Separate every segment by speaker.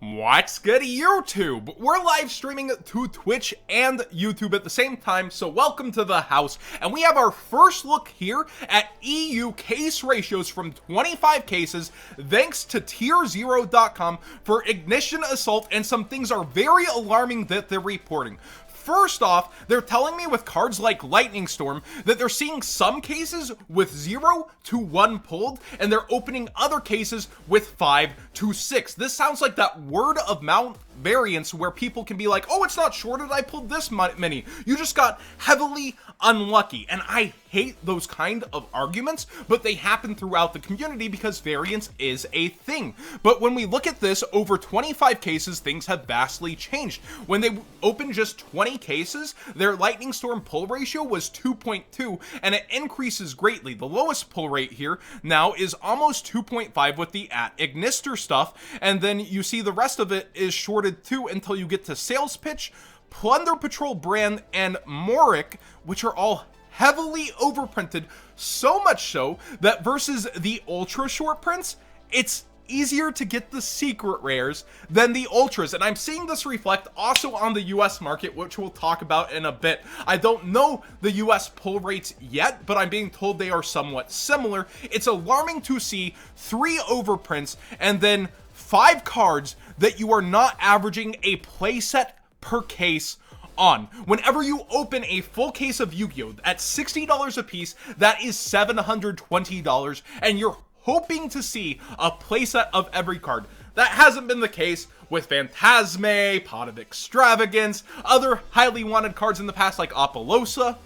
Speaker 1: What's good, YouTube? We're live streaming to Twitch and YouTube at the same time, so welcome to the house. And we have our first look here at EU case ratios from 25 cases, thanks to tier0.com for Ignition Assault, and some things are very alarming that they're reporting. First off, they're telling me with cards like Lightning Storm that they're seeing some cases with 0 to 1 pulled, and they're opening other cases with 5 to 6. This sounds like that word of mouth variance where people can be like, oh, it's not shorted, I pulled this many. You just got heavily unlucky. And I hate those kind of arguments, but they happen throughout the community because variance is a thing. But when we look at this over 25 cases, things have vastly changed. When they opened just 20 cases, their Lightning Storm pull ratio was 2.2, and it increases greatly. The lowest pull rate here now is almost 2.5 with the @Ignister stuff, and then you see the rest of it is shorted too until you get to Sales Pitch, Plunder Patrol Brand, and Moric, which are all heavily overprinted, so much so that versus the ultra short prints, it's easier to get the secret rares than the ultras. And I'm seeing this reflect also on the US market, which we'll talk about in a bit. I don't know the US pull rates yet, but I'm being told they are somewhat similar. It's alarming to see 3 overprints and then 5 cards that you are not averaging a playset per case on. Whenever you open a full case of Yu-Gi-Oh! At $60 a piece, that is $720, and you're hoping to see a playset of every card. That hasn't been the case with Phantasme, Pot of Extravagance, other highly wanted cards in the past like Apollosa,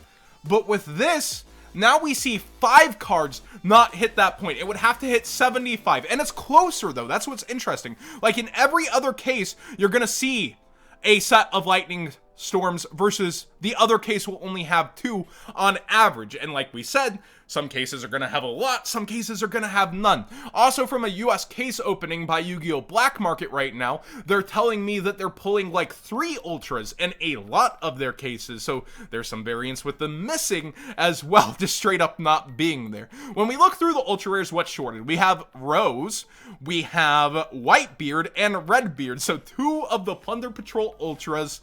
Speaker 1: but with this, now we see 5 cards not hit that point. It would have to hit 75, and it's closer though. That's what's interesting. Like in every other case, you're gonna see a set of Lightning Storms versus the other case will only have 2 on average. And like we said, some cases are going to have a lot, some cases are going to have none. Also, from a US case opening by Yu-Gi-Oh! Black Market right now, they're telling me that they're pulling like 3 ultras in a lot of their cases. So there's some variance with the missing as well, just straight up not being there. When we look through the ultra rares, what's shorted? We have Rose, we have Whitebeard, and Redbeard. So 2 of the Plunder Patrol ultras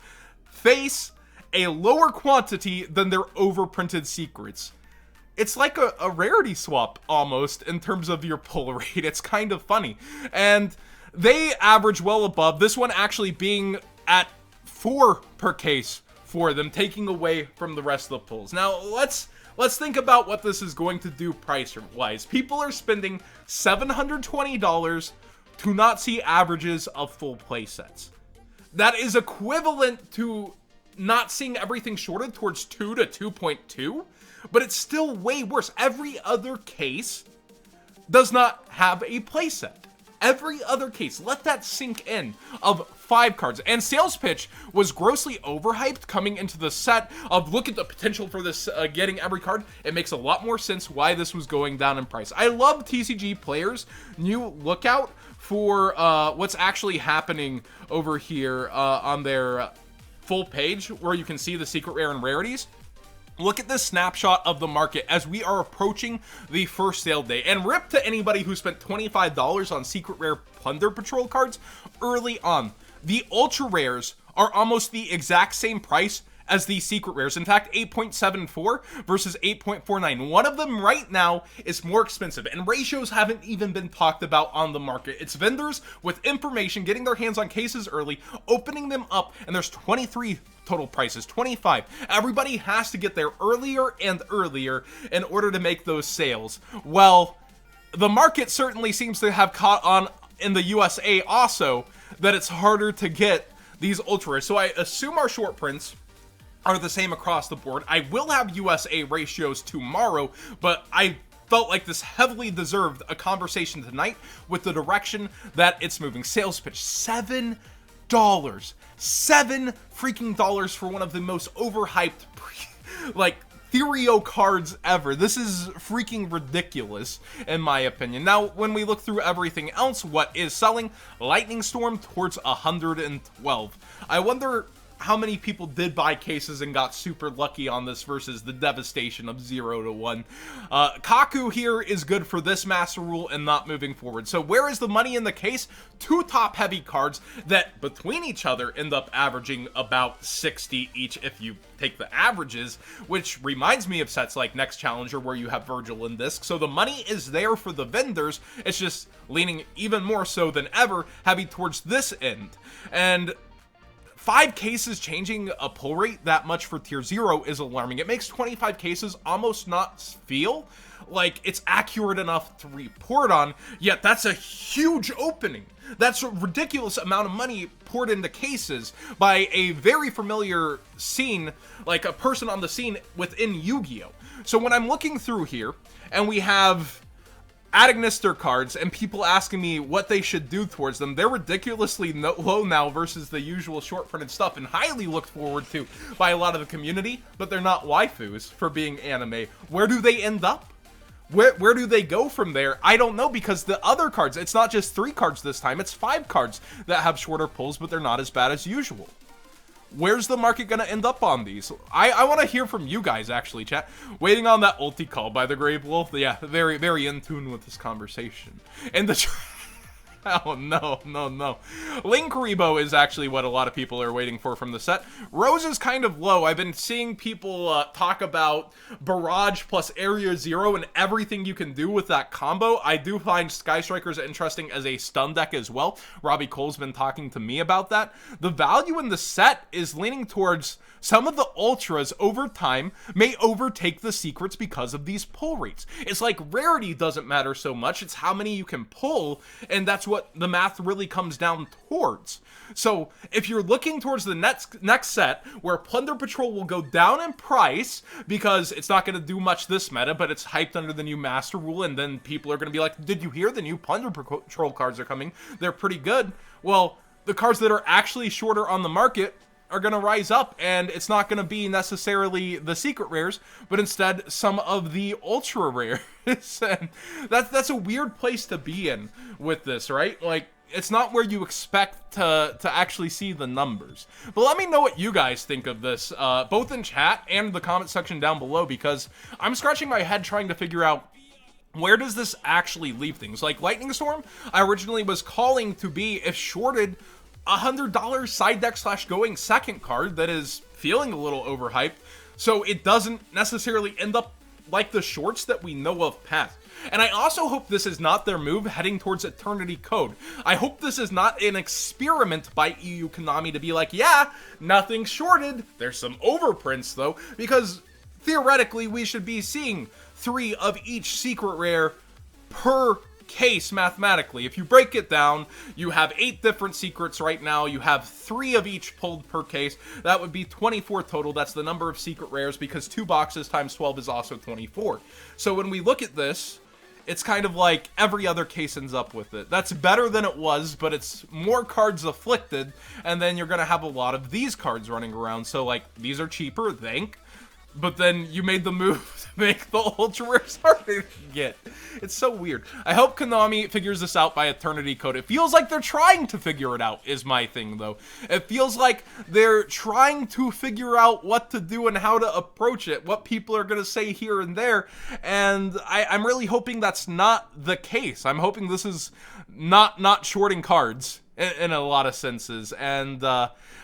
Speaker 1: face a lower quantity than their overprinted secrets. It's like a rarity swap almost in terms of your pull rate. It's kind of funny. And they average well above, this one actually being at 4 per case for them, taking away from the rest of the pulls. Now let's think about what this is going to do price-wise. People are spending $720 to not see averages of full play sets. That is equivalent to not seeing everything shorted towards 2 to 2.2, but it's still way worse. Every other case does not have a playset. Every other case, let that sink in, of 5 cards. And Sales Pitch was grossly overhyped coming into the set of look at the potential for this getting every card. It makes a lot more sense why this was going down in price. I love TCG players' new lookout for what's actually happening over here on their full page where you can see the secret rare and rarities. Look at this snapshot of the market as we are approaching the first sale day. And rip to anybody who spent $25 on secret rare Plunder Patrol cards early on. The ultra rares are almost the exact same price as the secret rares. In fact, 8.74 versus 8.49. One of them right now is more expensive, and ratios haven't even been talked about on the market. It's vendors with information getting their hands on cases early, opening them up, and there's 23 total prices, 25. Everybody has to get there earlier and earlier in order to make those sales. Well, the market certainly seems to have caught on in the USA also that it's harder to get these ultra rares. So I assume our short prints are the same across the board. I will have USA ratios tomorrow, but I felt like this heavily deserved a conversation tonight with the direction that it's moving. Sales Pitch, $7. $7 freaking dollars for one of the most overhyped like Therio cards ever. This is freaking ridiculous in my opinion. Now, when we look through everything else, what is selling? Lightning Storm towards 112. I wonder how many people did buy cases and got super lucky on this versus the devastation of 0 to 1. Kaku here is good for this master rule and not moving forward. So where is the money in the case? 2 top heavy cards that between each other end up averaging about 60 each if you take the averages, which reminds me of sets like Next Challenger where you have Virgil and Disc. So the money is there for the vendors. It's just leaning even more so than ever heavy towards this end. And 5 cases changing a pull rate that much for tier 0 is alarming. It makes 25 cases almost not feel like it's accurate enough to report on, yet that's a huge opening. That's a ridiculous amount of money poured into cases by a very familiar scene, like a person on the scene within Yu-Gi-Oh! So when I'm looking through here, and we have Agnister cards and people asking me what they should do towards them, they're ridiculously low now versus the usual short printed stuff and highly looked forward to by a lot of the community, but they're not waifus for being anime. Where do they end up? Where do they go from there? I don't know, because the other cards, it's not just 3 cards this time, it's 5 cards that have shorter pulls, but they're not as bad as usual. Where's the market gonna end up on these? I want to hear from you guys, actually, chat. Waiting on that ulti call by the Grave Wolf. Yeah, very, very in tune with this conversation. And the oh, no. Link Rebo is actually what a lot of people are waiting for from the set. Rose is kind of low. I've been seeing people talk about Barrage plus Area 0 and everything you can do with that combo. I do find Sky Strikers interesting as a stun deck as well. Robbie Cole's been talking to me about that. The value in the set is leaning towards some of the ultras over time may overtake the secrets because of these pull rates. It's like rarity doesn't matter so much, it's how many you can pull, and that's what the math really comes down towards. So if you're looking towards the next set where Plunder Patrol will go down in price because it's not going to do much this meta, but it's hyped under the new master rule, and then people are going to be like, did you hear the new Plunder Patrol cards are coming? They're pretty good. Well, the cards that are actually shorter on the market are going to rise up, and it's not going to be necessarily the secret rares, but instead some of the ultra rares. And that's a weird place to be in with this, right? Like, it's not where you expect to actually see the numbers. But let me know what you guys think of this, both in chat and the comment section down below, because I'm scratching my head trying to figure out where does this actually leave things. Like Lightning Storm, I originally was calling to be, if shorted, $100 side deck / going second card that is feeling a little overhyped, so it doesn't necessarily end up like the shorts that we know of past. And I also hope this is not their move heading towards Eternity Code. I hope this is not an experiment by EU Konami to be like, yeah, nothing's shorted, there's some overprints though, because theoretically we should be seeing 3 of each secret rare per case mathematically. If you break it down, you have 8 different secrets right now, you have 3 of each pulled per case. That would be 24 total. That's the number of secret rares, because 2 boxes times 12 is also 24. So when we look at this, it's kind of like every other case ends up with it. That's better than it was, but it's more cards afflicted, and then you're gonna have a lot of these cards running around. So like, these are cheaper, but then you made the move to make the ultra rares harder to get. It's so weird. I hope Konami figures this out by Eternity Code. It feels like they're trying to figure it out, is my thing, though. It feels like they're trying to figure out what to do and how to approach it, what people are going to say here and there, and I'm really hoping that's not the case. I'm hoping this is not shorting cards in a lot of senses, and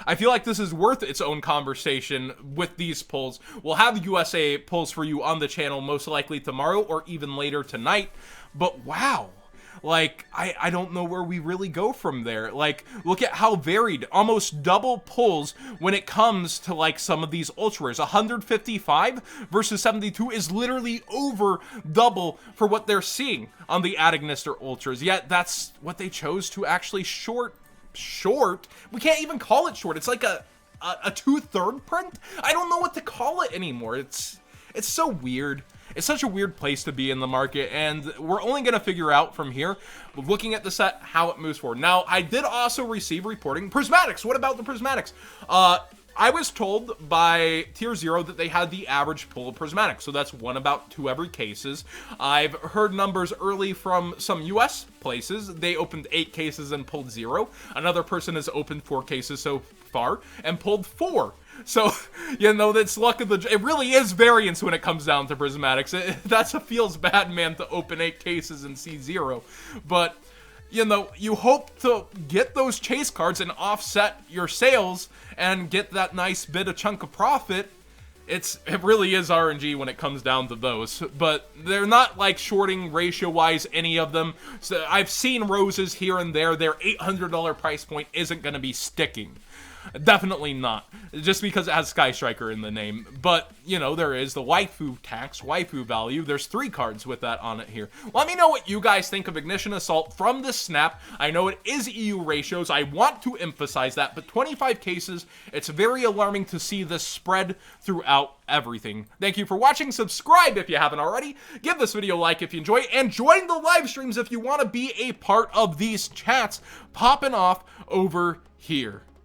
Speaker 1: I feel like this is worth its own conversation with these pulls. We'll have USA pulls for you on the channel most likely tomorrow or even later tonight, but wow. Like, I don't know where we really go from there. Like, look at how varied, almost double pulls when it comes to, like, some of these ultras. 155 versus 72 is literally over double for what they're seeing on the Agnister ultras. Yet, that's what they chose to actually short. We can't even call it short. It's like a 2/3 print? I don't know what to call it anymore. It's so weird. It's such a weird place to be in the market, and we're only going to figure out from here, looking at the set, how it moves forward. Now, I did also receive reporting. Prismatics, what about the Prismatics? I was told by Tier 0 that they had the average pull of prismatic, so that's 1 about 2 every cases. I've heard numbers early from some US places. They opened 8 cases and pulled 0. Another person has opened 4 cases so far and pulled 4. So, that's luck of the... It really is variance when it comes down to prismatics. That's a feels bad, man, to open 8 cases and see 0. But... you hope to get those chase cards and offset your sales and get that nice bit of chunk of profit. It really is RNG when it comes down to those, but they're not like shorting ratio-wise, any of them. So I've seen roses here and there. Their $800 price point isn't going to be sticking. Definitely not. Just because it has Sky Striker in the name. But, there is the waifu tax, waifu value. There's 3 cards with that on it here. Let me know what you guys think of Ignition Assault from this snap. I know it is EU ratios. I want to emphasize that. But 25 cases, it's very alarming to see this spread throughout everything. Thank you for watching. Subscribe if you haven't already. Give this video a like if you enjoy it. And join the live streams if you want to be a part of these chats popping off over here.